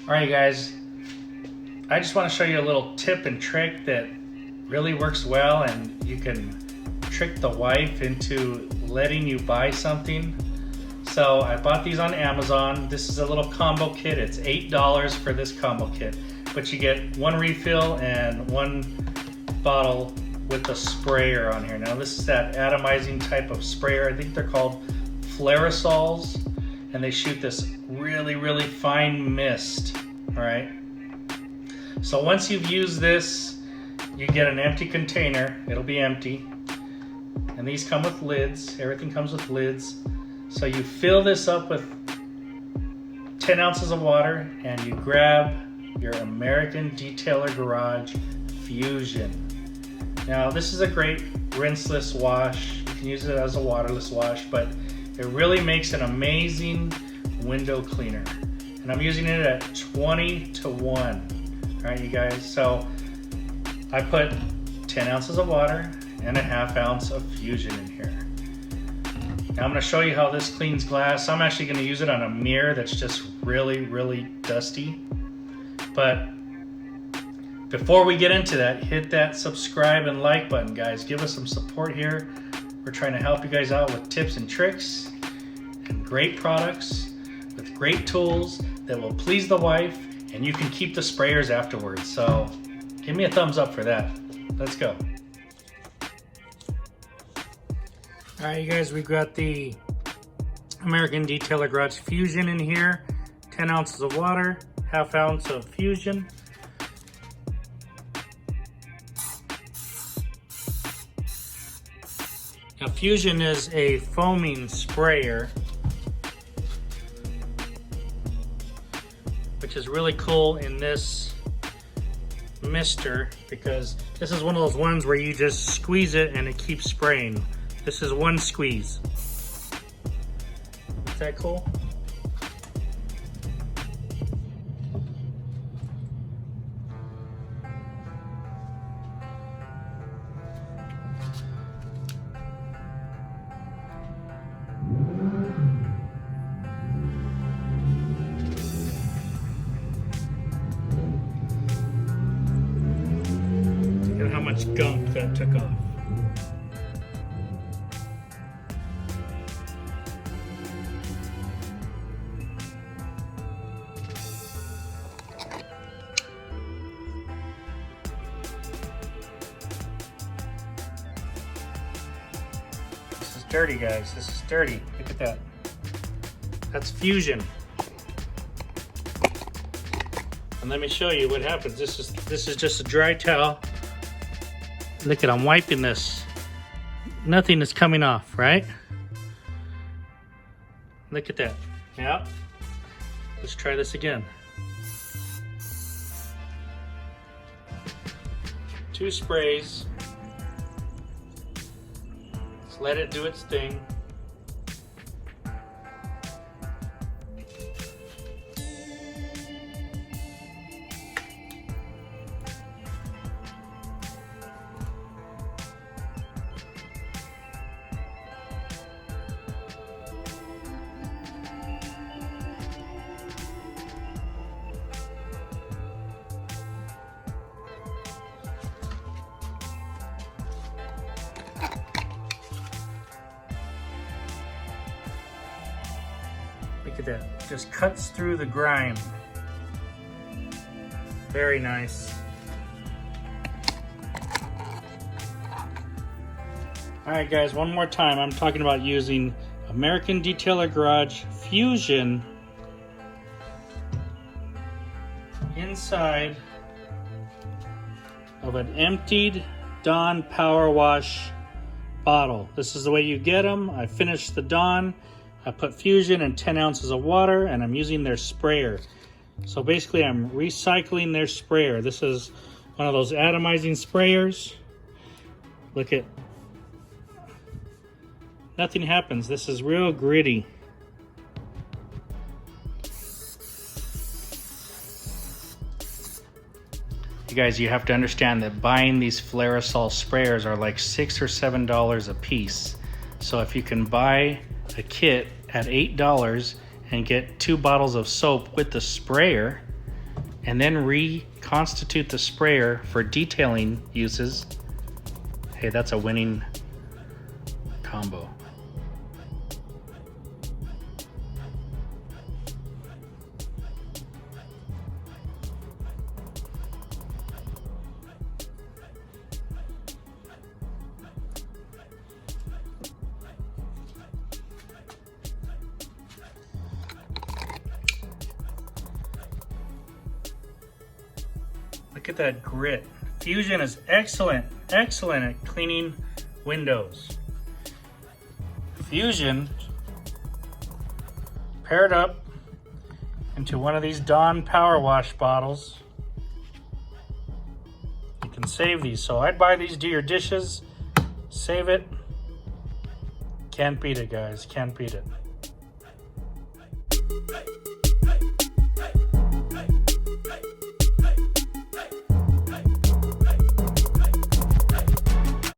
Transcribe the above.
Alright guys, I just want to show you a little tip and trick that really works well, and you can trick the wife into letting you buy something. So I bought these on Amazon. This is a little combo kit. It's $8 for this combo kit, but you get one refill and one bottle with the sprayer on here. Now this is that atomizing type of sprayer. I think they're called Flairasols, and they shoot this really fine mist. All right, so once you've used this, you get an empty container. It'll be empty, and these come with lids. Everything comes with lids. So you fill this up with 10 ounces of water, and you grab your American Detailer Garage Fusion. Now this is a great rinseless wash. You can use it as a waterless wash, but it really makes an amazing window cleaner. And I'm using it at 20-1. All right, you guys. So I put 10 ounces of water and a ½ ounce of Fusion in here. Now I'm going to show you how this cleans glass. I'm actually going to use it on a mirror that's just really dusty. But before we get into that, hit that subscribe and like button, guys. Give us some support here. We're trying to help you guys out with tips and tricks and great products with great tools that will please the wife, and you can keep the sprayers afterwards. So give me a thumbs up for that. Let's go. All right, you guys, we've got the American Detailer Garage Fusion in here. 10 ounces of water, ½ ounce of Fusion. Now, Fusion is a foaming sprayer, which is really cool in this mister, because this is one of those ones where you just squeeze it and it keeps spraying. This is one squeeze. Is that cool? Look at how much gunk that took off. This is dirty, guys. This is dirty. Look at that. That's Fusion. And let me show you what happens. This is just a dry towel. Look at, I'm wiping this. Nothing is coming off, right? Look at that. Yeah. Let's try this again. 2 sprays. Let's let it do its thing. Look at that, just cuts through the grime. Very nice. All right, guys, one more time. I'm talking about using American Detailer Garage Fusion inside of an emptied Dawn Power Wash bottle. This is the way you get them. I finished the Dawn. I put Fusion and 10 ounces of water, and I'm using their sprayer. So basically I'm recycling their sprayer. This is one of those atomizing sprayers. Look at, nothing happens. This is real gritty. You guys, you have to understand that buying these Flairosol sprayers are like $6 or $7 a piece. So if you can buy a kit at $8 and get 2 bottles of soap with the sprayer, and then reconstitute the sprayer for detailing uses, hey, that's a winning combo. Look at that grit. Fusion is excellent at cleaning windows. Fusion paired up into one of these Dawn Power Wash bottles. You can save these. So I'd buy these, do your dishes, save it. Can't beat it, guys. Can't beat it.